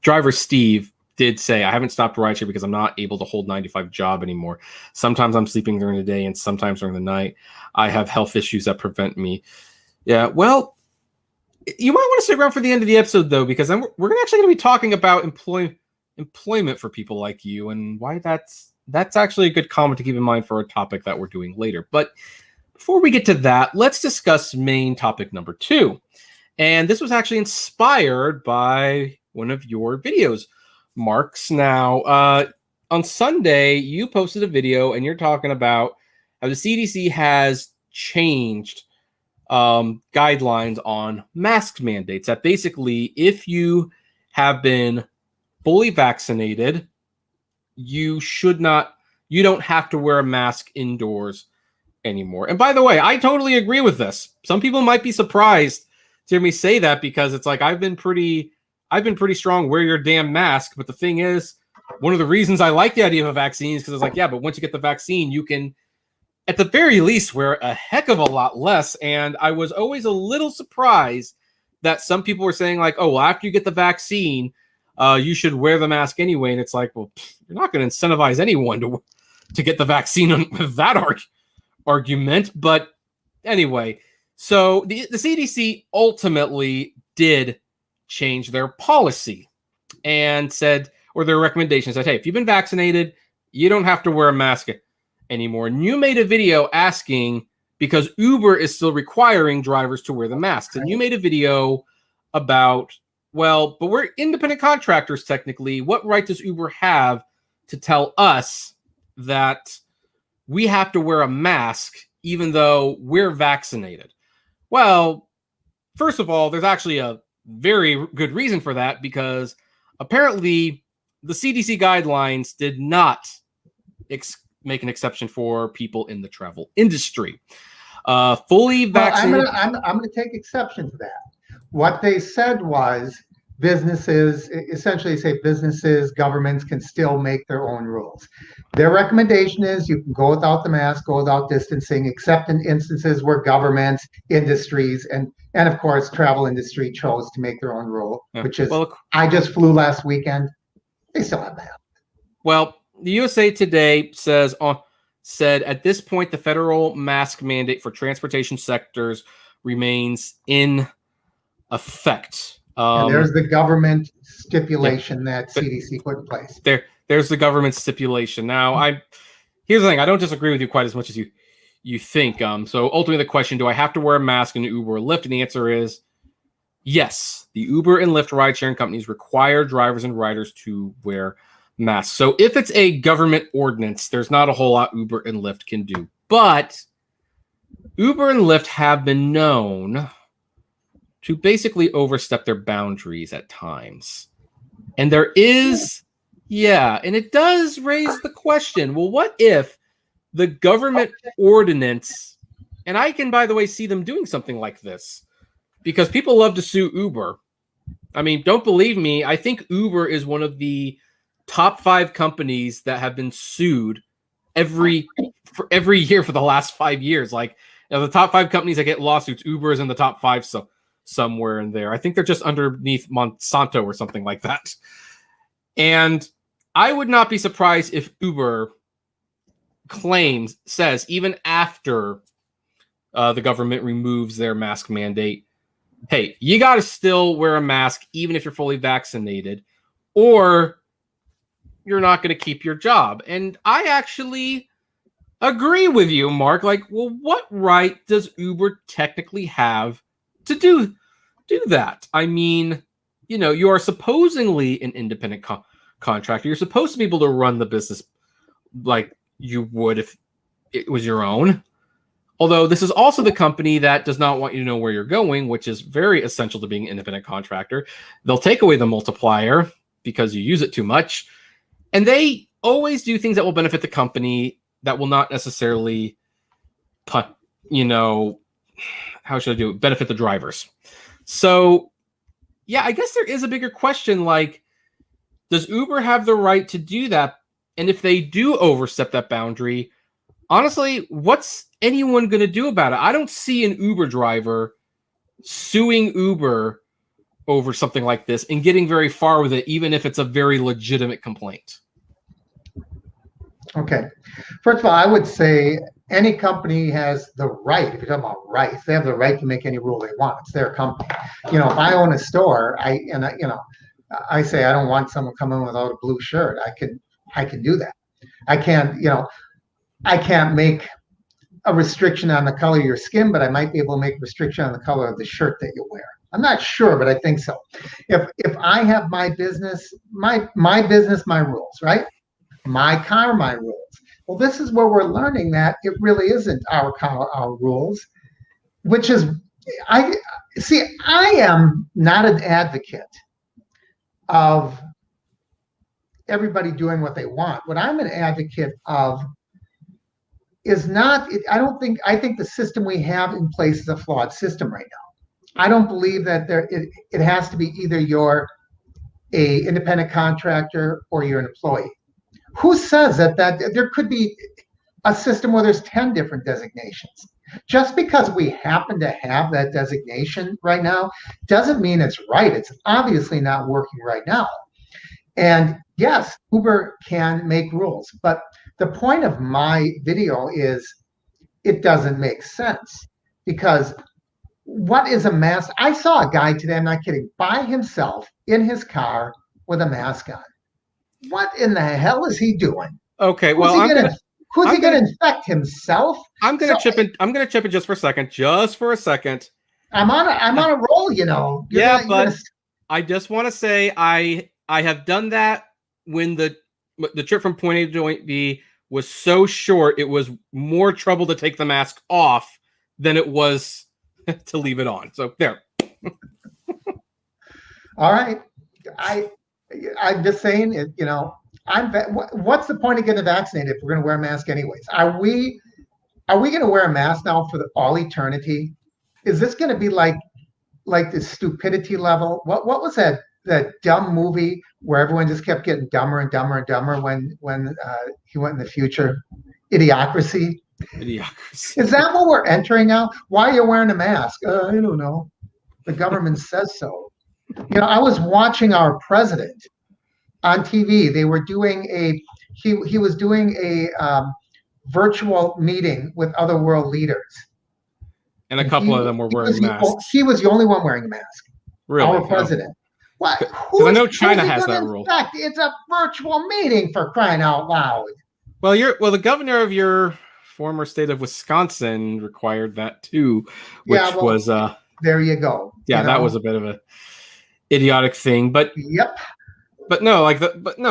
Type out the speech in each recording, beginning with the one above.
driver Steve did say, I haven't stopped rideshare because I'm not able to hold 9 to 5 job anymore. Sometimes I'm sleeping during the day and sometimes during the night. I have health issues that prevent me. Yeah, well, you might want to stick around for the end of the episode, though, because we're actually going to be talking about employment for people like you and why that's actually a good comment to keep in mind for a topic that we're doing later. But before we get to that, let's discuss main topic number 2. And this was actually inspired by one of your videos, Mark's. Now, on Sunday, you posted a video and you're talking about how the CDC has changed guidelines on mask mandates. That basically, if you have been fully vaccinated, you don't have to wear a mask indoors anymore. And by the way, I totally agree with this. Some people might be surprised to hear me say that because it's like I've been pretty strong, wear your damn mask. But the thing is, one of the reasons I like the idea of a vaccine is because it's like, yeah, but once you get the vaccine, you can at the very least wear a heck of a lot less. And I was always a little surprised that some people were saying like, oh, well, after you get the vaccine, you should wear the mask anyway. And it's like, well, you're not going to incentivize anyone to get the vaccine with that argument. But anyway, so the CDC ultimately did change their policy and said, or their recommendation said, hey, if you've been vaccinated, you don't have to wear a mask anymore. And you made a video asking, because Uber is still requiring drivers to wear the masks. And you made a video about, well, but we're independent contractors technically. What right does Uber have to tell us that we have to wear a mask even though we're vaccinated? Well, first of all, there's actually a very good reason for that, because apparently the CDC guidelines did not make an exception for people in the travel industry. Fully vaccinated. Well, I'm going to take exception to that. What they said was businesses, essentially say businesses, governments can still make their own rules. Their recommendation is you can go without the mask, go without distancing, except in instances where governments, industries, and of course, travel industry chose to make their own rule, which is, well, I just flew last weekend. They still have that. Well, the USA Today said at this point, the federal mask mandate for transportation sectors remains in effect. And there's the government stipulation that CDC put in place. There's the government stipulation. Now, here's the thing. I don't disagree with you quite as much as you think. So ultimately, the question: do I have to wear a mask in Uber or Lyft? And the answer is yes. The Uber and Lyft ride-sharing companies require drivers and riders to wear masks. So if it's a government ordinance, there's not a whole lot Uber and Lyft can do. But Uber and Lyft have been known to basically overstep their boundaries at times. And there is, and it does raise the question, well, what if the government ordinance, and I can, by the way, see them doing something like this, because people love to sue Uber. I mean, don't believe me, I think Uber is one of the top 5 companies that have been sued every year for the last 5 years. Like, the top 5 companies that get lawsuits, Uber is in the top 5, so somewhere in there. I think they're just underneath Monsanto or something like that. And I would not be surprised if Uber says, even after the government removes their mask mandate, hey, you got to still wear a mask even if you're fully vaccinated, or you're not going to keep your job. And I actually agree with you, Mark. Like, well, what right does Uber technically have to do that? I mean, you are supposedly an independent contractor. You're supposed to be able to run the business like you would if it was your own. Although this is also the company that does not want you to know where you're going, which is very essential to being an independent contractor. They'll take away the multiplier because you use it too much. And they always do things that will benefit the company that will not necessarily, benefit the drivers. So, yeah, I guess there is a bigger question, like, does Uber have the right to do that? And if they do overstep that boundary, honestly, what's anyone going to do about it? I don't see an Uber driver suing Uber over something like this and getting very far with it, even if it's a very legitimate complaint? Okay. First of all, I would say any company has the right, if you're talking about rights, they have the right to make any rule they want. It's their company. If I own a store, I say I don't want someone coming without a blue shirt. I can do that. I can't make a restriction on the color of your skin, but I might be able to make a restriction on the color of the shirt that you wear. I'm not sure, but I think so. If I have my business, my business, my rules, right? My car, my rules. Well, this is where we're learning that it really isn't our car, our rules, which is, I am not an advocate of everybody doing what they want. What I'm an advocate of is not, I think the system we have in place is a flawed system right now. I don't believe that it has to be either you're a independent contractor or you're an employee. Who says that there could be a system where there's 10 different designations? Just because we happen to have that designation right now doesn't mean it's right. It's obviously not working right now. And yes, Uber can make rules, but the point of my video is it doesn't make sense, because what is a mask? I saw a guy today, I'm not kidding, by himself in his car with a mask on. What in the hell is he doing? Okay, well, who's he gonna infect himself? I'm gonna chip in. I'm gonna chip in just for a second. I'm on a roll, But I just want to say I have done that when the trip from point A to point B was so short. It was more trouble to take the mask off than it was to leave it on. So there. All right, I'm just saying it. What's the point of getting vaccinated if we're going to wear a mask anyways? Are we going to wear a mask now for all eternity? Is this going to be like the stupidity level? What was that dumb movie where everyone just kept getting dumber and dumber and dumber when he went in the future? Idiocracy. Is that what we're entering now? Why are you wearing a mask? I don't know. The government says so. I was watching our president on TV. They were doing he was doing a virtual meeting with other world leaders. And a couple of them were wearing masks. He was the only one wearing a mask. Really? Our president. What? Because I know China has that rule. It's a virtual meeting, for crying out loud. Well, the governor of your former state of Wisconsin required that too, which was there you go. Yeah, that was a bit of a idiotic thing, but yep. But no,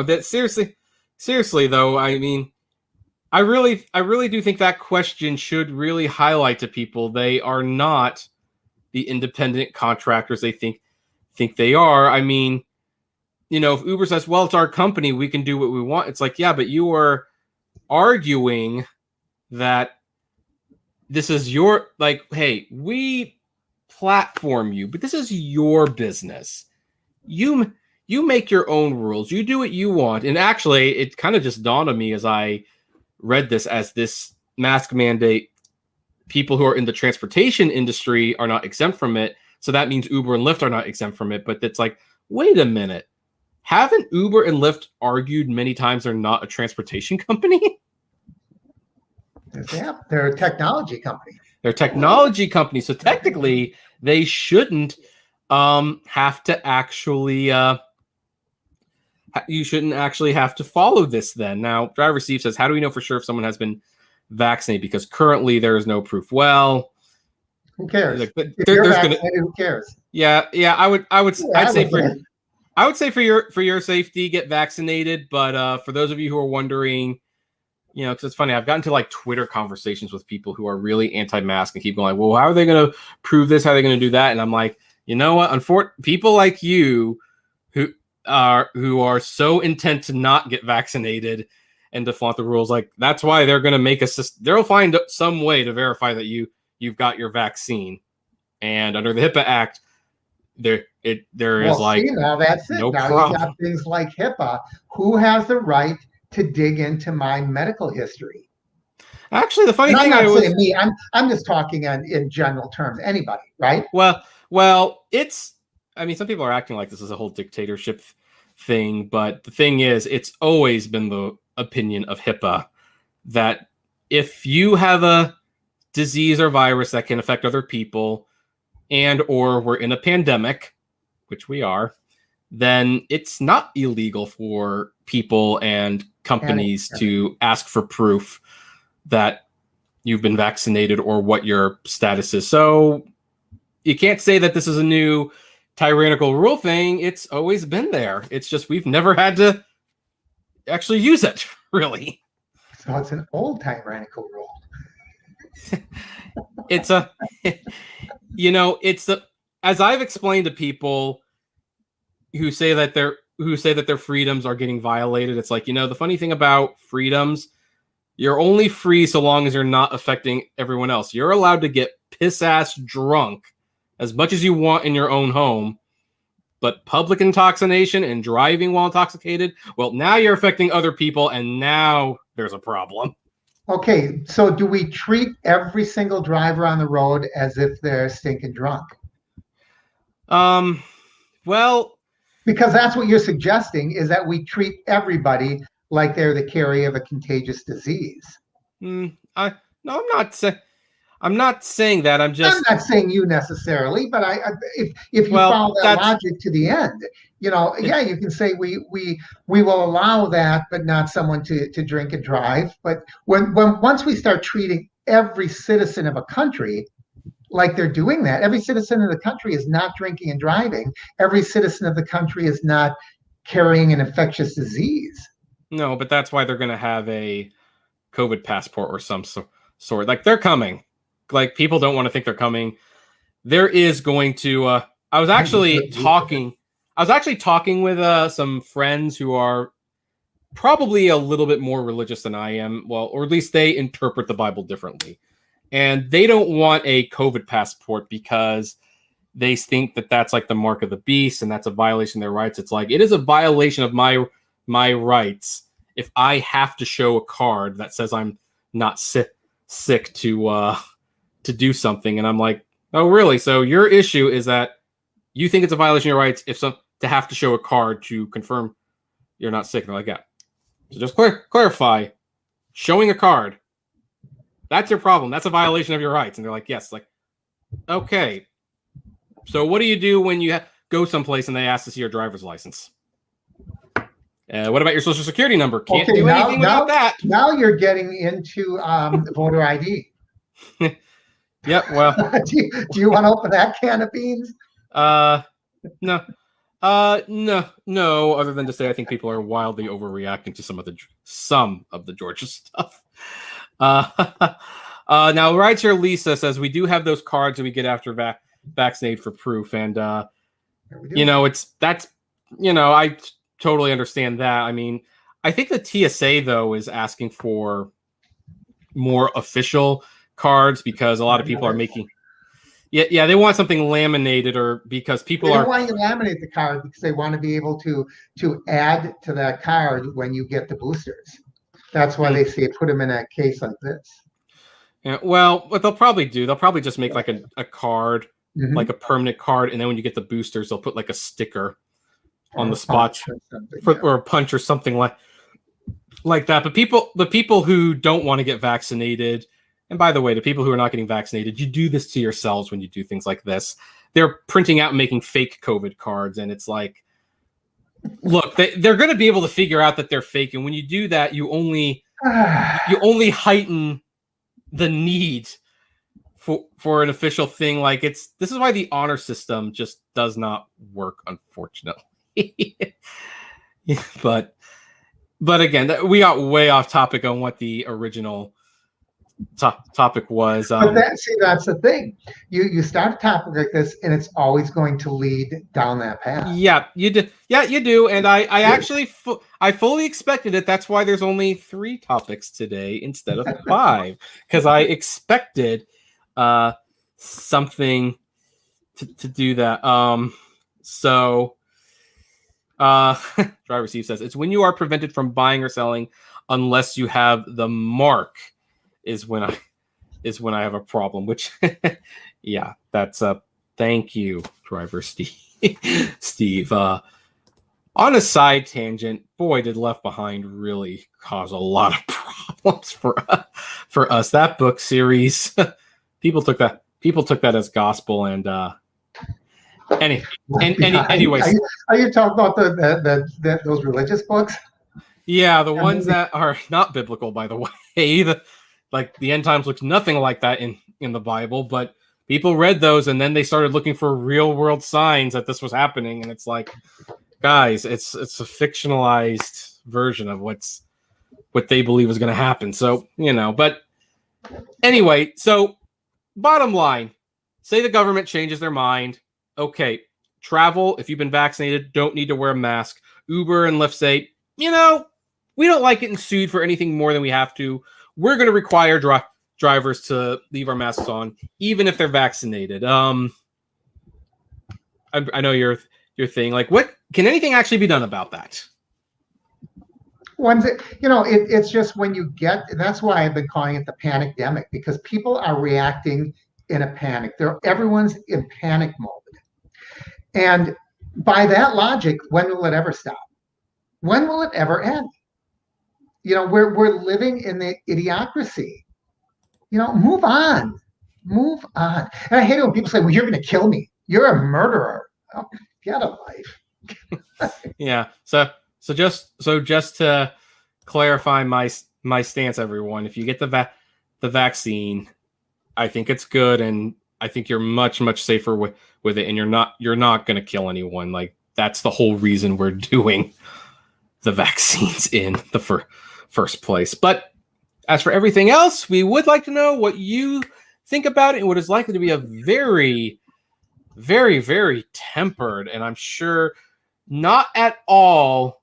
that seriously though, I mean, I really do think that question should really highlight to people they are not the independent contractors they think they are. I mean, if Uber says, well, it's our company, we can do what we want. It's like, yeah, but you are arguing that this is your, hey, we platform you, but this is your business. You make your own rules. You do what you want. And actually, it kind of just dawned on me as I read this, as this mask mandate, people who are in the transportation industry are not exempt from it. So that means Uber and Lyft are not exempt from it. But it's like, wait a minute. Haven't Uber and Lyft argued many times they're not a transportation company? Yeah, they're a technology company. They're a technology company. So technically, they shouldn't have to actually... you shouldn't actually have to follow this then. Now, Driver Steve says, how do we know for sure if someone has been vaccinated? Because currently there is no proof. Well, who cares? Who cares? Yeah. I would say for your safety, get vaccinated. But for those of you who are wondering, because it's funny, I've gotten to Twitter conversations with people who are really anti-mask and keep going well, how are they going to prove this? How are they going to do that? And I'm like, you know what? People like you who are so intent to not get vaccinated and to flaunt the rules, that's why they're going to make they'll find some way to verify that you've got your vaccine. And under the HIPAA Act, there is now that's it. No now problem. You got things like HIPAA. Who has the right to dig into my medical history? Actually, the funny thing I'm just talking in general terms. Anybody, right? Well, it's I mean, some people are acting like this is a whole dictatorship thing, but the thing is, it's always been the opinion of HIPAA that if you have a disease or virus that can affect other people, and or we're in a pandemic, which we are, then it's not illegal for people and companies to ask for proof that you've been vaccinated or what your status is. So you can't say that this is a new tyrannical rule thing. It's always been there. It's just we've never had to actually use it, really. So it's an old tyrannical rule. It's a, it's a, as I've explained to people who say that their freedoms are getting violated. It's like, the funny thing about freedoms, you're only free so long as you're not affecting everyone else. You're allowed to get piss ass drunk as much as you want in your own home, but public intoxication and driving while intoxicated, well, now you're affecting other people, and now there's a problem. Okay, so do we treat every single driver on the road as if they're stinking drunk? Well, because that's what you're suggesting, is that we treat everybody like they're the carrier of a contagious disease. No, I'm not saying that. I'm not saying you necessarily, but if you follow that logic to the end, you can say we will allow that, but not someone to drink and drive. But once we start treating every citizen of a country like they're doing that, every citizen of the country is not drinking and driving. Every citizen of the country is not carrying an infectious disease. No, but that's why they're going to have a COVID passport or some sort. Like, they're coming. Like, people don't want to think they're coming. There is going to. I was actually talking with some friends who are probably a little bit more religious than I am. Well, or at least they interpret the Bible differently, and they don't want a COVID passport because they think that that's like the mark of the beast, and that's a violation of their rights. It's like, it is a violation of my rights if I have to show a card that says I'm not sick to do something. And I'm like, oh, really? So your issue is that you think it's a violation of your rights to have to show a card to confirm you're not sick. And they're like, yeah. So just clarify, showing a card, that's your problem. That's a violation of your rights. And they're like, yes. Like, okay. So what do you do when you go someplace and they ask to see your driver's license? What about your social security number? Can't do anything without that. Now you're getting into voter ID. Yep. Well, do you want to open that can of beans? No. No. Other than to say, I think people are wildly overreacting to some of the Georgia stuff. Now, right here, Lisa says we do have those cards that we get after vaccinated for proof, and I totally understand that. I mean, I think the TSA though is asking for more official cards because a lot of people are making. Yeah, they want something laminated, or because people don't want you to laminate the card because they want to be able to add to that card when you get the boosters. That's why they say put them in a case like this. Yeah, well, what they'll probably do, they'll probably just make like a card, like a permanent card, and then when you get the boosters, they'll put like a sticker on the spot or a punch or something like that. But the people who don't want to get vaccinated, and by the way, the people who are not getting vaccinated, you do this to yourselves when you do things like this. They're printing out and making fake COVID cards, and it's like, look, they're going to be able to figure out that they're fake, and when you do that, you only heighten the need for an official thing. Like, this is why the honor system just does not work, unfortunately. But again, we got way off topic on what the original topic was. But that's the thing. You start a topic like this, and it's always going to lead down that path. Yeah, you do. Yeah, you do. And I actually I fully expected it. That's why there's only 3 topics today instead of 5, because I expected something to do that. So. Driver Steve says it's when you are prevented from buying or selling unless you have the mark is when I have a problem, which yeah, that's thank you, Driver Steve. Steve, on a side tangent, boy, did Left Behind really cause a lot of problems for us. That book series, people took that as gospel, and anyways, are you talking about those religious books? Yeah, the ones that are not biblical, by the way. Like the end times looks nothing like that in the Bible, but people read those and then they started looking for real world signs that this was happening, and it's like, guys, it's a fictionalized version of what they believe is going to happen. So, but anyway, so bottom line, say the government changes their mind. Okay, travel, if you've been vaccinated, don't need to wear a mask. Uber and Lyft say, we don't like getting sued for anything more than we have to. We're going to require drivers to leave our masks on, even if they're vaccinated. I know your thing. Like, what can anything actually be done about that? It's just when you get. That's why I've been calling it the panic-demic, because people are reacting in a panic. Everyone's in panic mode, and by that logic, when will it ever stop? When will it ever end? We're living in the idiocracy. Move on. And I hate it when people say, well, you're going to kill me. You're a murderer. Oh, get a life. Yeah. So just to clarify my stance, everyone, if you get the vaccine, I think it's good. And I think you're much, much safer with it. And you're not going to kill anyone. Like, that's the whole reason we're doing the vaccines in the first place. But as for everything else, we would like to know what you think about it and what is likely to be a very, very, very tempered, and I'm sure not at all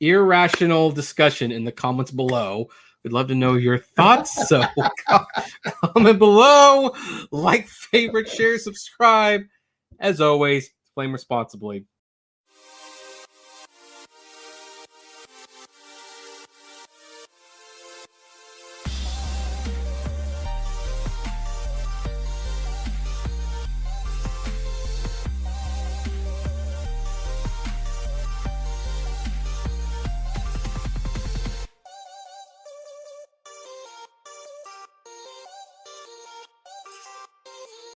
irrational discussion in the comments below. We'd love to know your thoughts. So comment below, like, favorite, share, subscribe. As always, flame responsibly.